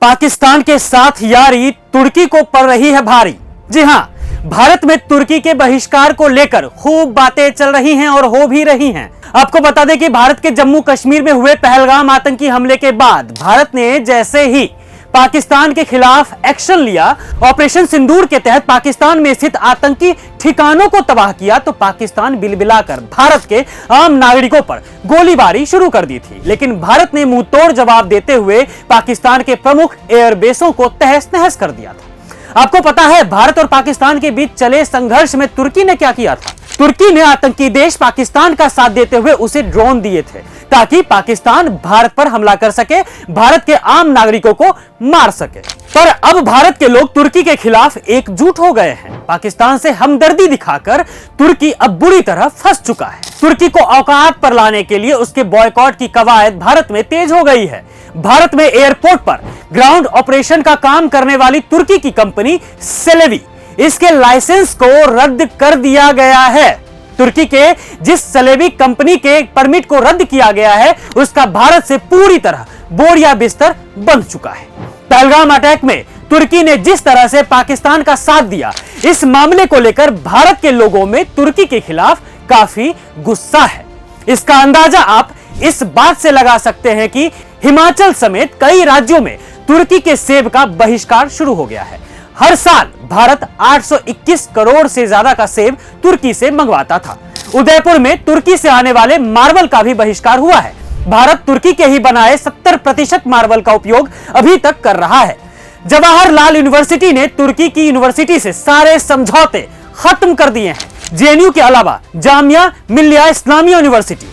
पाकिस्तान के साथ यारी तुर्की को पड़ रही है भारी। जी हां, भारत में तुर्की के बहिष्कार को लेकर खूब बातें चल रही हैं और हो भी रही हैं। आपको बता दें कि भारत के जम्मू कश्मीर में हुए पहलगाम आतंकी हमले के बाद भारत ने जैसे ही पाकिस्तान के खिलाफ एक्शन लिया, ऑपरेशन सिंदूर के तहत पाकिस्तान में स्थित आतंकी ठिकानों को तबाह किया, तो पाकिस्तान बिलबिलाकर भारत के आम नागरिकों पर गोलीबारी शुरू कर दी थी। लेकिन भारत ने मुंह तोड़ जवाब देते हुए पाकिस्तान के प्रमुख एयरबेसों को तहस नहस कर दिया था। आपको पता है भारत और पाकिस्तान के बीच चले संघर्ष में तुर्की ने क्या किया था? तुर्की ने आतंकी देश पाकिस्तान का साथ देते हुए उसे ड्रोन दिए थे ताकि पाकिस्तान भारत पर हमला कर सके, भारत के आम नागरिकों को मार सके। पर अब भारत के लोग तुर्की के खिलाफ एकजुट हो गए हैं। पाकिस्तान से हमदर्दी दिखाकर तुर्की अब बुरी तरह फंस चुका है। तुर्की को औकात पर लाने के लिए उसके बॉयकॉट की कवायद भारत में तेज हो गई है। भारत में एयरपोर्ट पर ग्राउंड ऑपरेशन का काम करने वाली तुर्की की कंपनी सेलेवी, इसके लाइसेंस को रद्द कर दिया गया है। तुर्की के जिस सेलेवी कंपनी के परमिट को रद्द किया गया है, उसका भारत से पूरी तरह बोरिया बिस्तर बंध चुका है। पहलगाम अटैक में तुर्की ने जिस तरह से पाकिस्तान का साथ दिया, इस मामले को लेकर भारत के लोगों में तुर्की के खिलाफ काफी गुस्सा है। इसका अंदाजा आप इस बात से लगा सकते हैं कि हिमाचल समेत कई राज्यों में तुर्की के सेब का बहिष्कार शुरू हो गया है। हर साल भारत 821 करोड़ से ज्यादा का सेब तुर्की से मंगवाता था। उदयपुर में तुर्की से आने वाले मार्बल का भी बहिष्कार हुआ है। भारत तुर्की के ही बनाए 70% मार्बल का उपयोग अभी तक कर रहा है। जवाहरलाल यूनिवर्सिटी ने तुर्की की यूनिवर्सिटी से सारे समझौते खत्म कर दिए हैं। जेएनयू के अलावा जामिया मिल्लिया इस्लामिया यूनिवर्सिटी,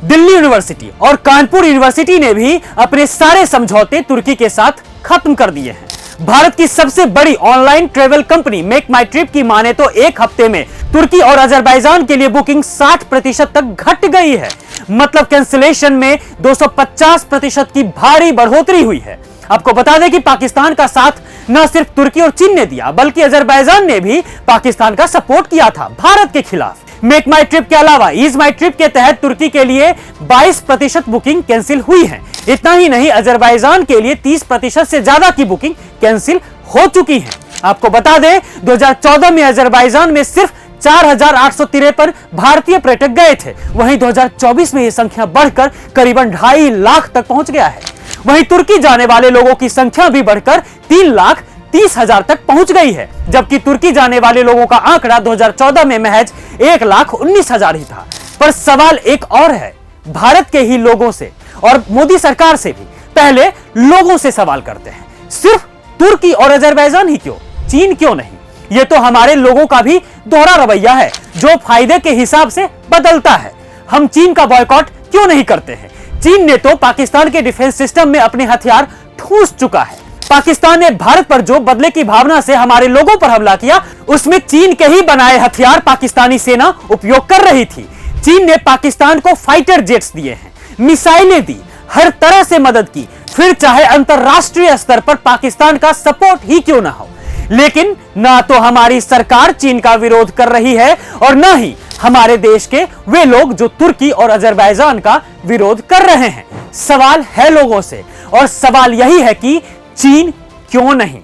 दिल्ली यूनिवर्सिटी और कानपुर यूनिवर्सिटी ने भी अपने सारे समझौते तुर्की के साथ खत्म कर दिए हैं। भारत की सबसे बड़ी ऑनलाइन ट्रेवल कंपनी मेक माई ट्रिप की माने तो एक हफ्ते में तुर्की और अजरबैजान के लिए बुकिंग 60% तक घट गई है। मतलब कैंसिलेशन में 250% की भारी बढ़ोतरी हुई है। आपको बता दें कि पाकिस्तान का साथ न सिर्फ तुर्की और चीन ने दिया, बल्कि अजरबैजान ने भी पाकिस्तान का सपोर्ट किया था भारत के खिलाफ। मेक माई ट्रिप के अलावा ईज माई ट्रिप के तहत तुर्की के लिए 22% बुकिंग कैंसिल हुई है। इतना ही नहीं, अजरबैजान के लिए 30% से ज्यादा की बुकिंग कैंसिल हो चुकी है। आपको बता दें 2014 में अजरबैजान में सिर्फ 4,853 भारतीय पर्यटक गए थे। वहीं 2024 में यह संख्या बढ़कर करीबन 2.5 लाख तक पहुंच गया है। वहीं तुर्की जाने वाले लोगों की संख्या भी बढ़कर 3,30,000 तक पहुंच गई है, जबकि तुर्की जाने वाले लोगों का आंकड़ा 2014 में महज 1,19,000 ही था। पर सवाल एक और है, भारत के ही लोगों से और मोदी सरकार से भी। पहले लोगों से सवाल करते हैं, सिर्फ तुर्की और अजरबैजान ही क्यों, चीन क्यों नहीं? यह तो हमारे लोगों का भी दोहरा रवैया है जो फायदे के हिसाब से बदलता है। हम चीन का बॉयकॉट क्यों नहीं करते हैं? चीन ने तो पाकिस्तान के डिफेंस सिस्टम में अपने हथियार ठूंस चुका है। पाकिस्तान ने भारत पर जो बदले की भावना से हमारे लोगों पर हमला किया, उसमें चीन के ही बनाए हथियार पाकिस्तानी सेना उपयोग कर रही थी। चीन ने पाकिस्तान को फाइटर जेट्स दिए हैं, मिसाइलें दी, हर तरह से मदद की, फिर चाहे अंतरराष्ट्रीय स्तर पर पाकिस्तान का सपोर्ट ही क्यों ना हो। लेकिन ना तो हमारी सरकार चीन का विरोध कर रही है और ना ही हमारे देश के वे लोग जो तुर्की और अजरबैजान का विरोध कर रहे हैं। सवाल है लोगों से, और सवाल यही है कि चीन क्यों नहीं?